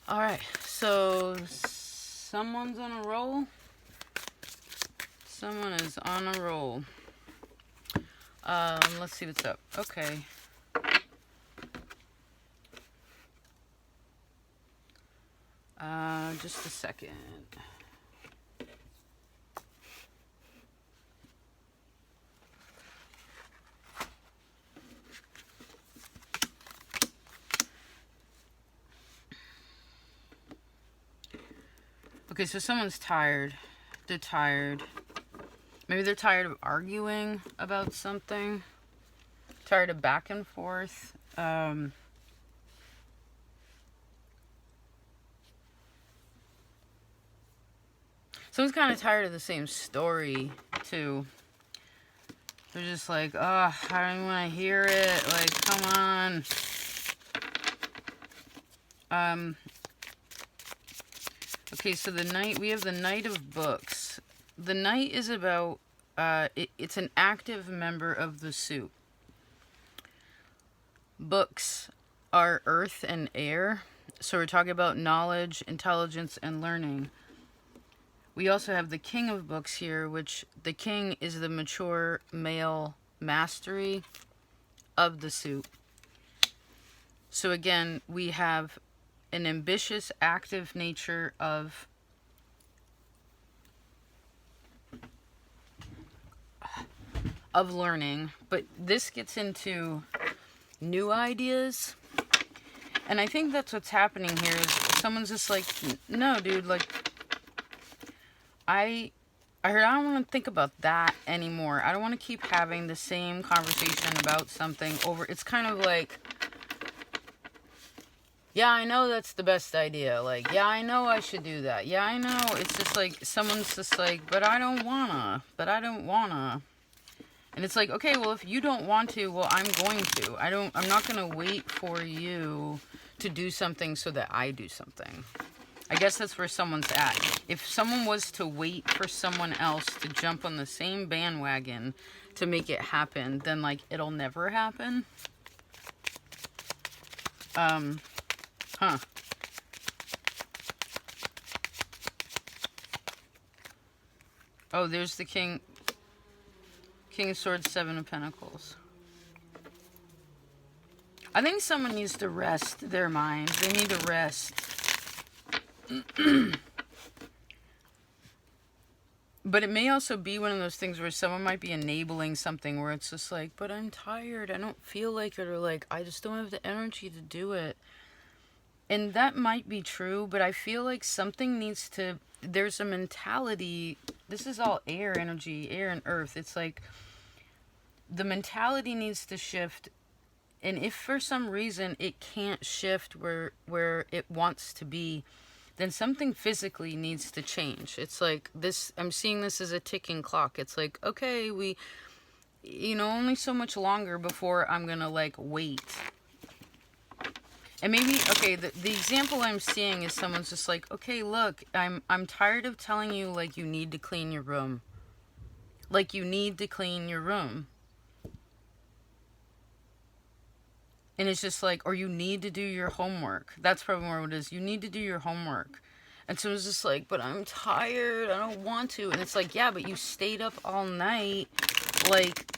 Alright, so someone's on a roll. Someone is on a roll. Let's see what's up. Okay. Just a second. Okay, so someone's tired. They're tired. Maybe they're tired of arguing about something. Tired of back and forth. Someone's kind of tired of the same story, too. They're just like, oh, I don't even want to hear it. Like, come on. Okay, so we have the Knight of Books. The Knight is about, it's an active member of the suit. Books are earth and air, so we're talking about knowledge, intelligence, and learning. We also have the King of Books here, which the king is the mature male mastery of the suit. So again, we have an ambitious, active nature of learning, but this gets into new ideas. And I think that's what's happening here is someone's just like, no, dude, like, I don't want to think about that anymore. I don't want to keep having the same conversation about something over. It's kind of like, yeah, I know that's the best idea. Like, yeah, I know I should do that. Yeah, I know. It's just like, someone's just like, but I don't wanna. And it's like, okay, well, if you don't want to, well, I'm going to. I'm not going to wait for you to do something so that I do something. I guess that's where someone's at. If someone was to wait for someone else to jump on the same bandwagon to make it happen, then, like, it'll never happen. Oh, there's the King of Swords, Seven of Pentacles. I think someone needs to rest their minds. They need to rest. But it may also be one of those things where someone might be enabling something where it's just like, but I'm tired. I don't feel like it. Or like, I just don't have the energy to do it. And that might be true, but I feel like something needs to... There's a mentality... This is all air energy, air and earth. It's like the mentality needs to shift. And if for some reason it can't shift where it wants to be, then something physically needs to change. It's like this, I'm seeing this as a ticking clock. It's like, okay, only so much longer before I'm gonna like wait. And maybe, okay, the example I'm seeing is someone's just like, okay, look, I'm tired of telling you like you need to clean your room. Like you need to clean your room. And it's just like, or you need to do your homework. That's probably more what it is. You need to do your homework. And so it's just like, but I'm tired. I don't want to. And it's like, yeah, but you stayed up all night, like,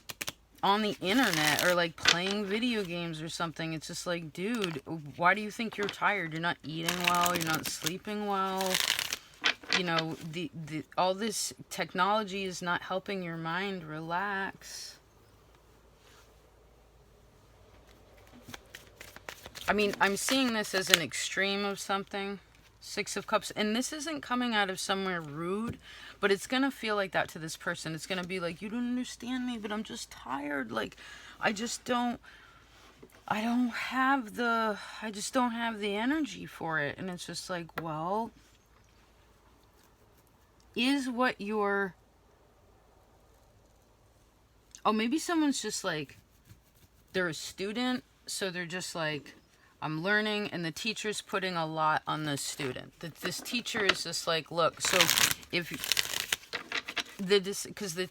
on the internet or, like, playing video games or something. It's just like, dude, why do you think you're tired? You're not eating well. You're not sleeping well. You know, all this technology is not helping your mind relax. I mean, I'm seeing this as an extreme of something. Six of Cups. And this isn't coming out of somewhere rude, but it's going to feel like that to this person. It's going to be like, you don't understand me, but I'm just tired. Like, I just don't have the energy for it. And it's just like, well, is what you're... Oh, maybe someone's just like, they're a student, so they're just like, I'm learning, and the teacher's putting a lot on the student. This teacher is just like, look, so if because the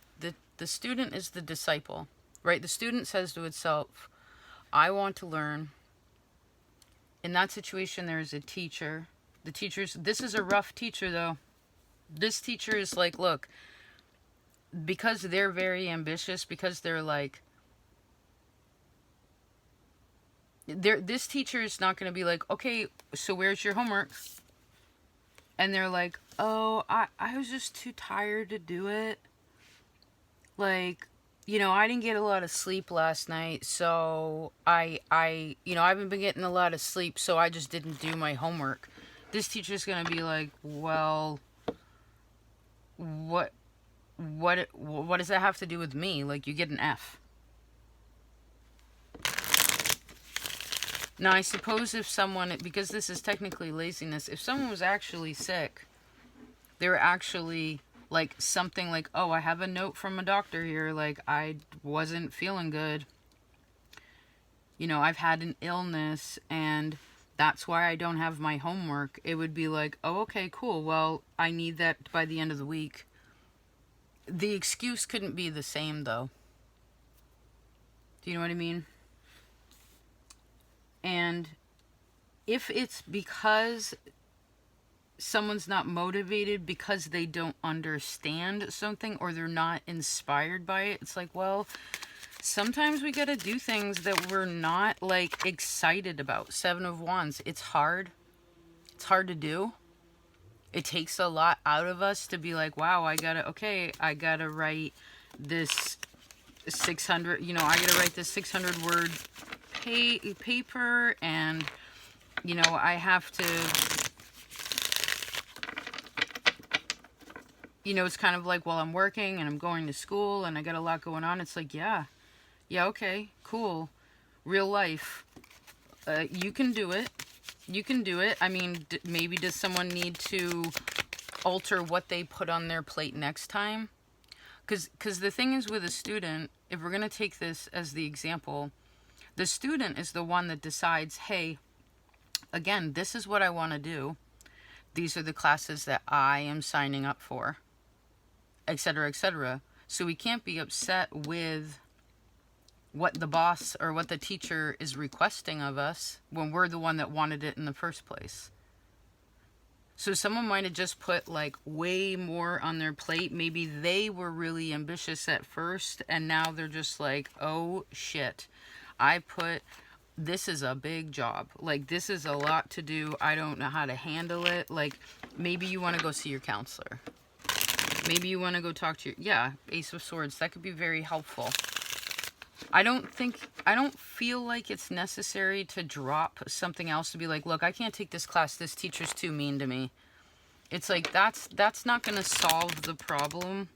student is the disciple, right? The student says to itself, I want to learn. In that situation, there is a teacher The teachers, this is a rough teacher though. This teacher is like, look, because they're very ambitious, because they're like, this teacher is not going to be like, okay, so where's your homework? And they're like, oh, I was just too tired to do it. Like, I didn't get a lot of sleep last night, so I haven't been getting a lot of sleep, so I just didn't do my homework. This teacher's going to be like, well, what does that have to do with me? Like, you get an F. Now, I suppose if someone, because this is technically laziness, if someone was actually sick, they were actually, like, something like, oh, I have a note from a doctor here, like, I wasn't feeling good. I've had an illness, and that's why I don't have my homework. It would be like, oh, okay, cool, well, I need that by the end of the week. The excuse couldn't be the same, though. Do you know what I mean? And if it's because someone's not motivated because they don't understand something or they're not inspired by it, it's like, well, sometimes we gotta do things that we're not, like, excited about. Seven of Wands, it's hard. It's hard to do. It takes a lot out of us to be like, wow, I gotta write this 600, I gotta write this 600 word paper, and I have to, it's kind of like, well, I'm working and I'm going to school and I got a lot going on. It's like, yeah, okay, cool, real life. You can do it. I mean, maybe does someone need to alter what they put on their plate next time? Because the thing is with a student, if we're going to take this as the example, the student is the one that decides, hey, again, this is what I want to do. These are the classes that I am signing up for, etc., etc. So we can't be upset with what the boss or what the teacher is requesting of us when we're the one that wanted it in the first place. So someone might have just put, like, way more on their plate. Maybe they were really ambitious at first, and now they're just like, oh shit, this is a big job. Like, this is a lot to do. I don't know how to handle it. Like, maybe you want to go see your counselor. Maybe you want to go talk to Ace of Swords. That could be very helpful. I don't feel like it's necessary to drop something else to be like, look, I can't take this class. This teacher's too mean to me. It's like, that's not going to solve the problem.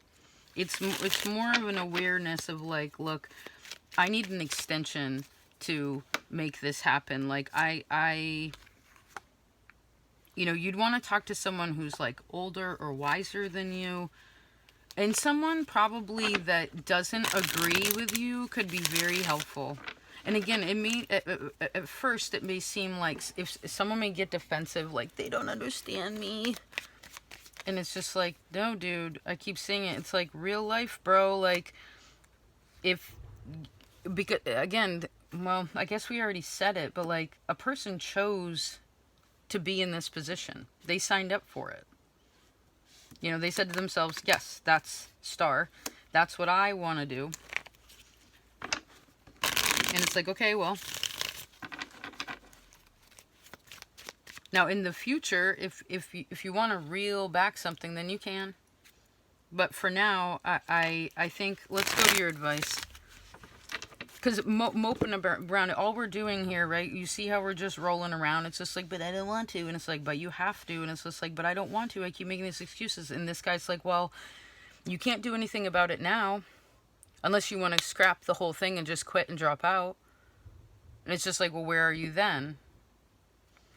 It's more of an awareness of, like, look, I need an extension to make this happen. Like, you'd want to talk to someone who's, like, older or wiser than you. And someone probably that doesn't agree with you could be very helpful. And again, at first it may seem like if someone may get defensive, like they don't understand me. And it's just like, no, dude, I keep saying it. It's like real life, bro. Like, because again, well, I guess we already said it, but like a person chose to be in this position. They signed up for it. They said to themselves, yes, that's star. That's what I want to do. And it's like, okay, well. Now, in the future, if you want to reel back something, then you can. But for now, I think, let's go to your advice. Because moping around, all we're doing here, right? You see how we're just rolling around. It's just like, but I don't want to. And it's like, but you have to. And it's just like, but I don't want to. I keep making these excuses. And this guy's like, well, you can't do anything about it now. Unless you want to scrap the whole thing and just quit and drop out. And it's just like, well, where are you then?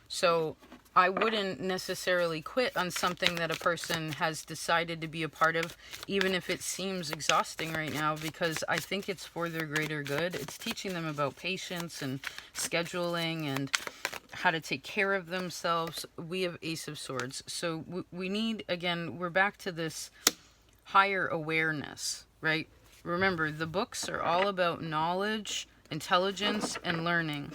So I wouldn't necessarily quit on something that a person has decided to be a part of, even if it seems exhausting right now, because I think it's for their greater good. It's teaching them about patience and scheduling and how to take care of themselves. We have Ace of Swords. So we need, again, we're back to this higher awareness, right? Remember, the books are all about knowledge, intelligence, and learning.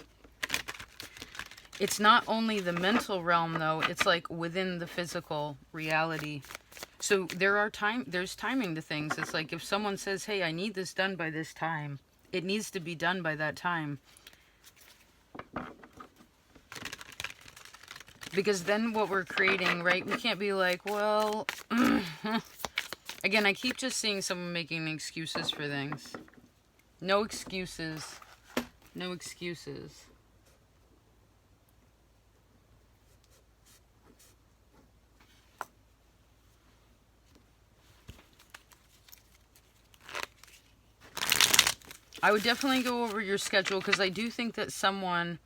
It's not only the mental realm though, it's like within the physical reality. So there's timing to things. It's like if someone says, "Hey, I need this done by this time." It needs to be done by that time. Because then what we're creating, right? We can't be like, well, again, I keep just seeing someone making excuses for things. No excuses. No excuses. I would definitely go over your schedule because I do think that someone,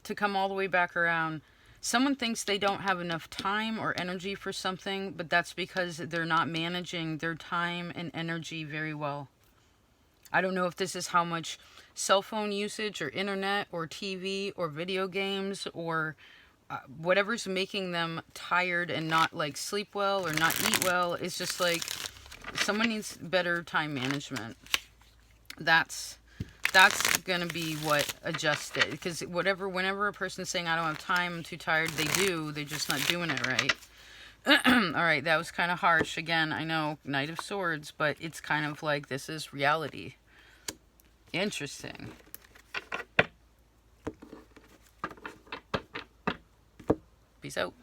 to come all the way back around, someone thinks they don't have enough time or energy for something, but that's because they're not managing their time and energy very well. I don't know if this is how much cell phone usage or internet or TV or video games or whatever's making them tired and not like sleep well or not eat well. It's just like someone needs better time management. That's gonna be what adjusts it, because whenever a person's saying I don't have time, I'm too tired, they're just not doing it right. All right, that was kind of harsh. Again, I know, Knight of Swords, but it's kind of like this is reality. Interesting. Peace out.